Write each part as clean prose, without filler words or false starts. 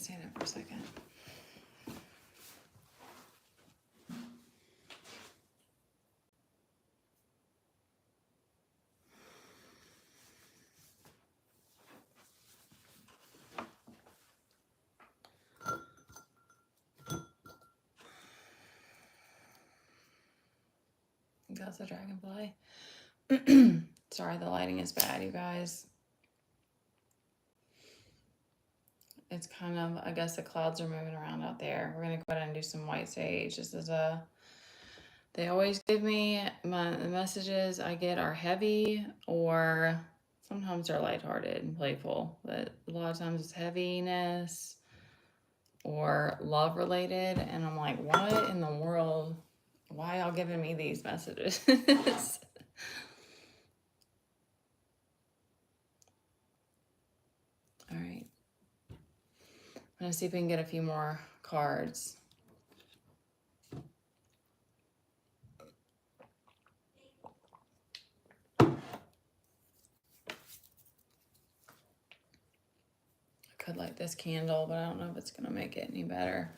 stand up for a second. That's a dragonfly. Sorry, the lighting is bad, you guys. It's kind of, I guess the clouds are moving around out there. We're going to go ahead and do some white sage. This is they always give me, the messages I get are heavy, or sometimes they're lighthearted and playful, but a lot of times it's heaviness or love related. And I'm like, what in the world? Why y'all giving me these messages? All right. I'm going to see if we can get a few more cards. I could light this candle, but I don't know if it's going to make it any better.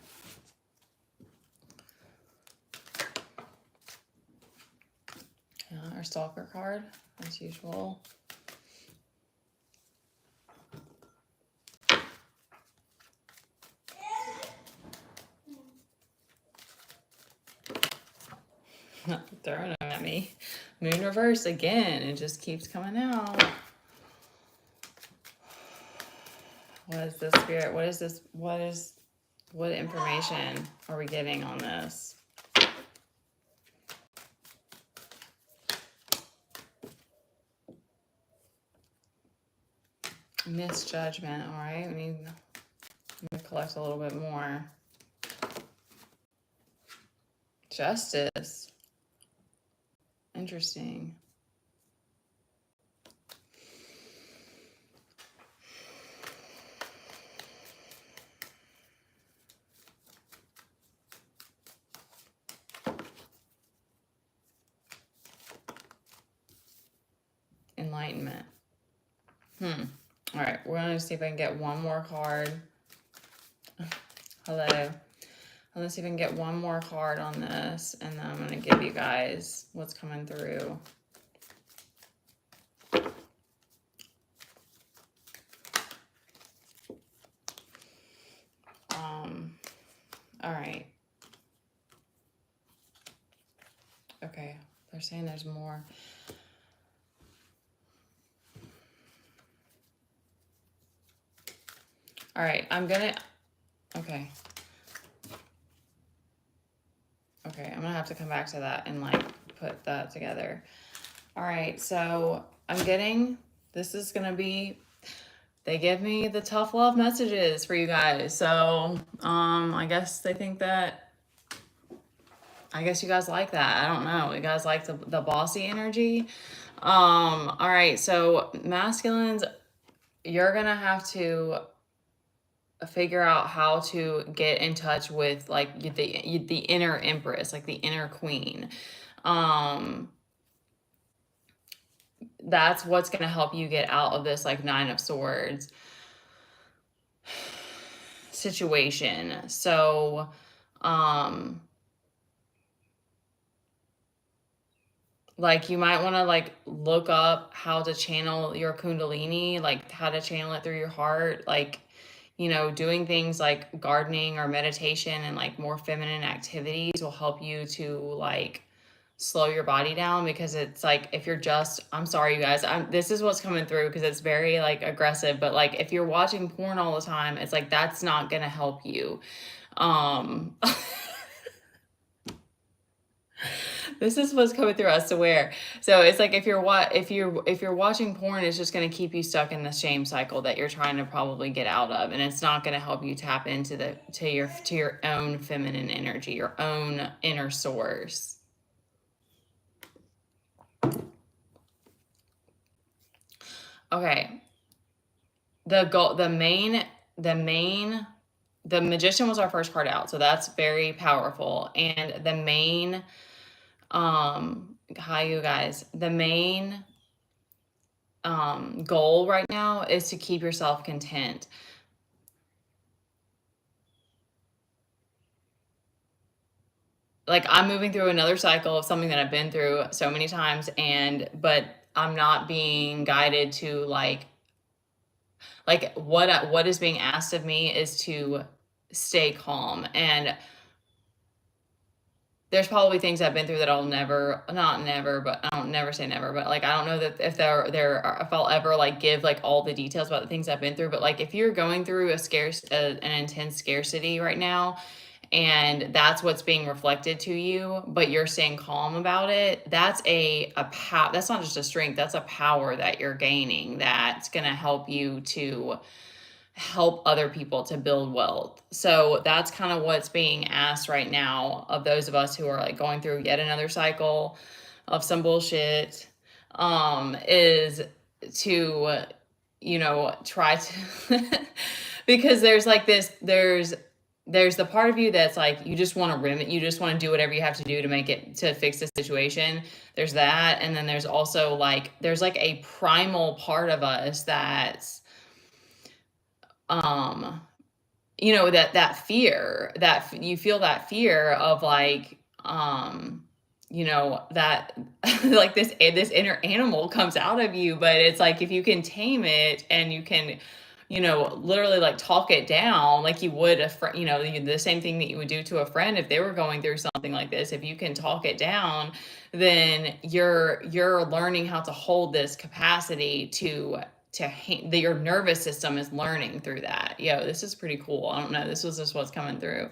Our stalker card, as usual. Throwing them at me. Moon reverse again. It just keeps coming out. What is this, Spirit? What is this? What information are we getting on this? Misjudgment. All right. We need to collect a little bit more. Justice. Interesting. Enlightenment. All right, we're going to see if I can get one more card. Hello. Let's see if I can get one more card on this, and then I'm going to give you guys what's coming through. All right. Okay, they're saying there's more. All right, I'm going to, okay. Okay, I'm gonna have to come back to that and like put that together. All right, so I'm getting, this is gonna be, they give me the tough love messages for you guys. So I guess they think that, I guess you guys like that. I don't know. You guys like the bossy energy. All right, so masculines, you're gonna have to figure out how to get in touch with like the inner empress, like the inner queen. That's what's going to help you get out of this like 9 of Swords situation. So like you might want to like look up how to channel your kundalini, like how to channel it through your heart, like, you know, doing things like gardening or meditation and like more feminine activities will help you to like slow your body down, because it's like if you're just, I'm sorry you guys, this is what's coming through because it's very like aggressive, but like if you're watching porn all the time, it's like that's not gonna help you. This is what's coming through, I swear. So it's like if you're watching porn, it's just going to keep you stuck in the shame cycle that you're trying to probably get out of, and it's not going to help you tap into your own feminine energy, your own inner source. Okay. The Magician was our first card out, so that's very powerful. And the main hi you guys, the main goal right now is to keep yourself content. like I'm moving through another cycle of something that I've been through so many times, but I'm not being guided to like what is being asked of me is to stay calm. And there's probably things I've been through that I'll never, not never, but I don't never say never, but like I don't know that if if I'll ever like give like all the details about the things I've been through. But like if you're going through an intense scarcity right now, and that's what's being reflected to you, but you're staying calm about it, that's that's not just a strength, that's a power that you're gaining that's going to help you to help other people to build wealth. So that's kind of what's being asked right now of those of us who are like going through yet another cycle of some bullshit, is to, try to, because there's like there's the part of you that's like, you just want to you just want to do whatever you have to do to to fix the situation. There's that. And then there's also like, there's like a primal part of us that's, um that fear, that you feel that fear of like, that like this inner animal comes out of you. But it's like if you can tame it and you can, literally like talk it down like you would a friend, the same thing that you would do to a friend if they were going through something like this. If you can talk it down, then you're learning how to hold this capacity that your nervous system is learning through that. This is pretty cool. I don't know. This was just what's coming through.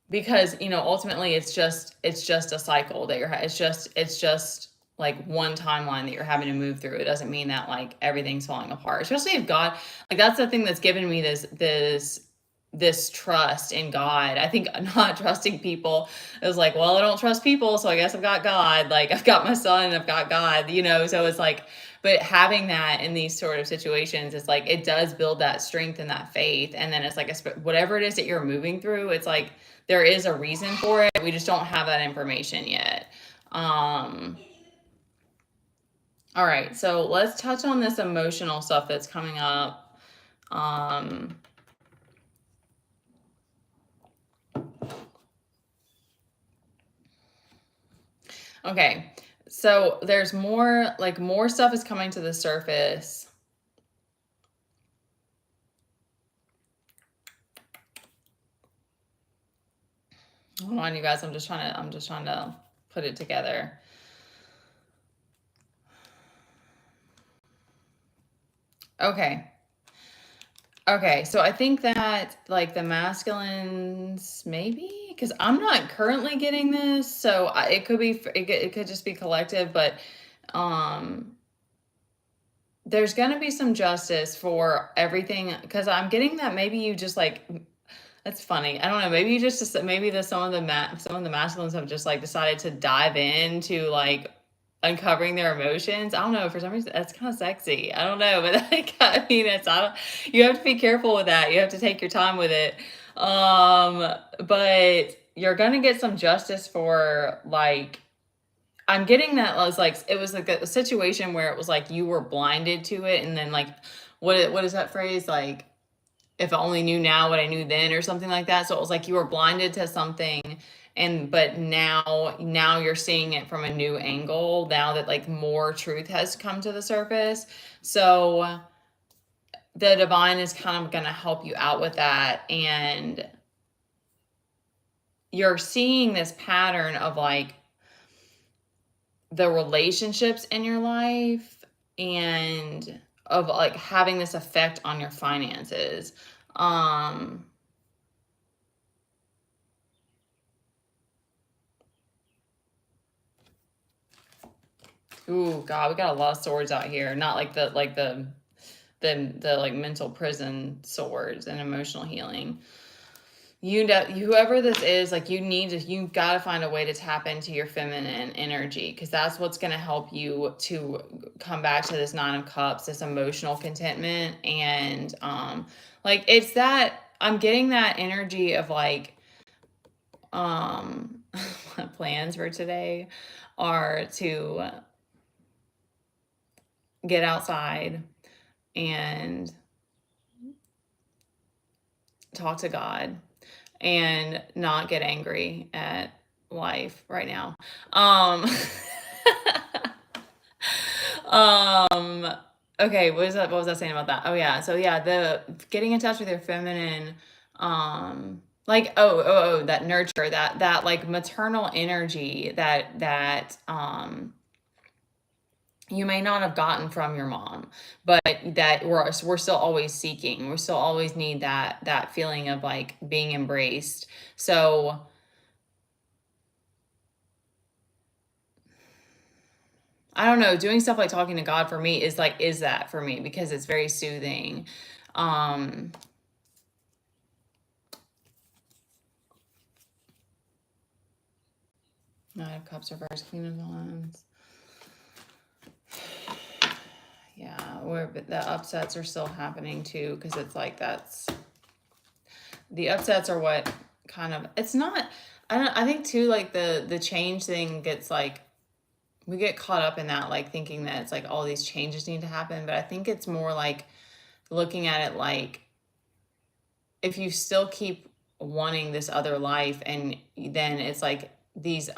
Because, ultimately it's just a cycle that it's just like one timeline that you're having to move through. It doesn't mean that like everything's falling apart, especially if God, like that's the thing that's given me this trust in God. I think not trusting people is like, well, I don't trust people, so I guess I've got God. Like I've got my son and I've got God, so it's like, but having that in these sort of situations, it's like, it does build that strength and that faith. And then it's like, whatever it is that you're moving through, it's like, there is a reason for it. We just don't have that information yet. All right. So let's touch on this emotional stuff that's coming up. Okay, so there's more stuff is coming to the surface. Hold on, you guys. I'm just trying to put it together. Okay, so I think that like the masculines, maybe, because I'm not currently getting this, so it could be, it could just be collective, but there's gonna be some justice for everything, because I'm getting that maybe you just like, that's funny. I don't know. Maybe you just maybe some of the masculines have just like decided to dive into like uncovering their emotions. I don't know. For some reason, that's kind of sexy. I don't know, but like I mean, you have to be careful with that. You have to take your time with it. But you're gonna get some justice for like. I'm getting that it was like a situation where it was like you were blinded to it, and then like what is that phrase like? If I only knew now what I knew then, or something like that. So it was like you were blinded to something, but now you're seeing it from a new angle now that like more truth has come to the surface. So the divine is kind of going to help you out with that, and you're seeing this pattern of like the relationships in your life and of like having this effect on your finances. Ooh, God, we got a lot of swords out here. Not like the like mental prison swords and emotional healing. Whoever this is, like you gotta find a way to tap into your feminine energy, because that's what's gonna help you to come back to this 9 of Cups, this emotional contentment. And like it's that I'm getting that energy of like my plans for today are to get outside and talk to God and not get angry at life right now. Um, okay, what was I saying about that? Oh yeah, so yeah, the getting in touch with your feminine, like that nurture, that like maternal energy that you may not have gotten from your mom, but that we're still always seeking. We still always need that feeling of like being embraced. So I don't know, doing stuff like talking to God for me is that for me because it's very soothing. Um Nine of Cups reverse, Queen of Wands. Yeah, where the upsets are still happening too, because it's like the upsets are what kind of, it's not, I think too, like the change thing gets like, we get caught up in that, like thinking that it's like all these changes need to happen, but I think it's more like looking at it like, if you still keep wanting this other life, and then it's like these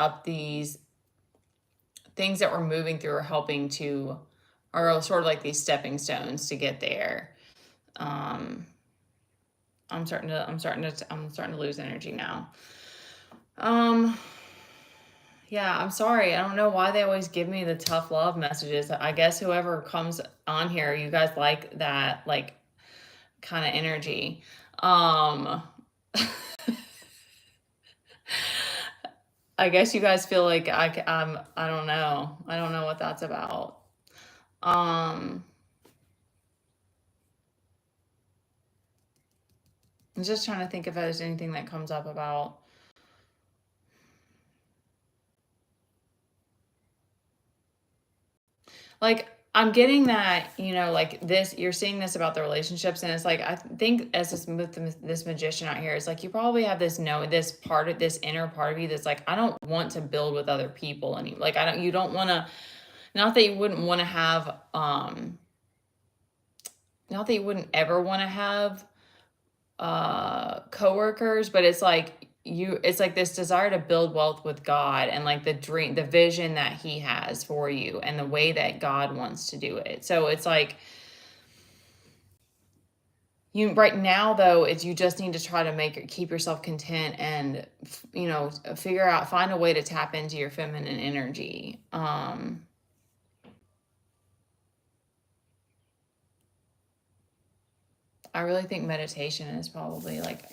things that we're moving through are helping to, are sort of like these stepping stones to get there. I'm starting to lose energy now. Yeah, I'm sorry. I don't know why they always give me the tough love messages. I guess whoever comes on here, you guys like that, like, kind of energy. Um, I guess you guys feel like I don't know. I don't know what that's about. Um, I'm just trying to think if there's anything that comes up about, like, I'm getting that, like this, you're seeing this about the relationships, and it's like, I think as this magician out here, it's like, you probably have this part of this inner part of you that's like, I don't want to build with other people anymore. Like, you don't want to, not that you wouldn't want to have, not that you wouldn't ever want to have, coworkers, but it's like this desire to build wealth with God, and like the vision that he has for you and the way that God wants to do it. So it's like, you right now though, it's, you just need to try to keep yourself content, and find a way to tap into your feminine energy. I really think meditation is probably like,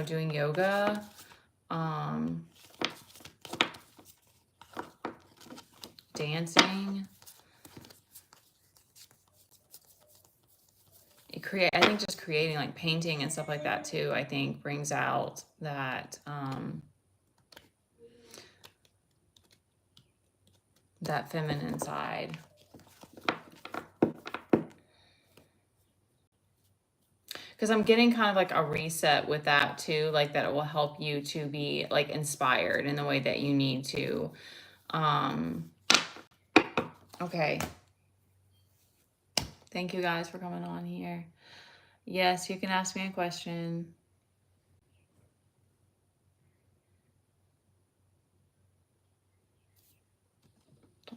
doing yoga, dancing. I think just creating, like painting and stuff like that too, I think brings out that feminine side. Because I'm getting kind of like a reset with that too, like that it will help you to be like inspired in the way that you need to. Okay. Thank you guys for coming on here. Yes, you can ask me a question.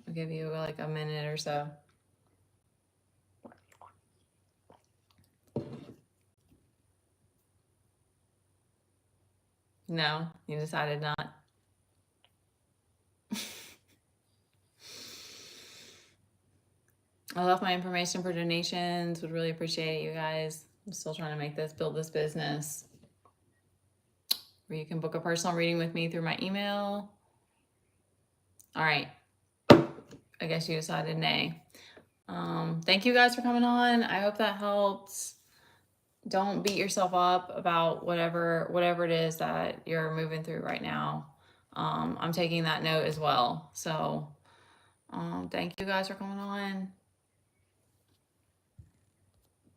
I'll give you like a minute or so. No, you decided not. I left my information for donations. Would really appreciate it, you guys. I'm still trying to build this business, where you can book a personal reading with me through my email. All right. I guess you decided nay. Thank you guys for coming on. I hope that helps. Don't beat yourself up about whatever it is that you're moving through right now. I'm taking that note as well. So, thank you guys for coming on.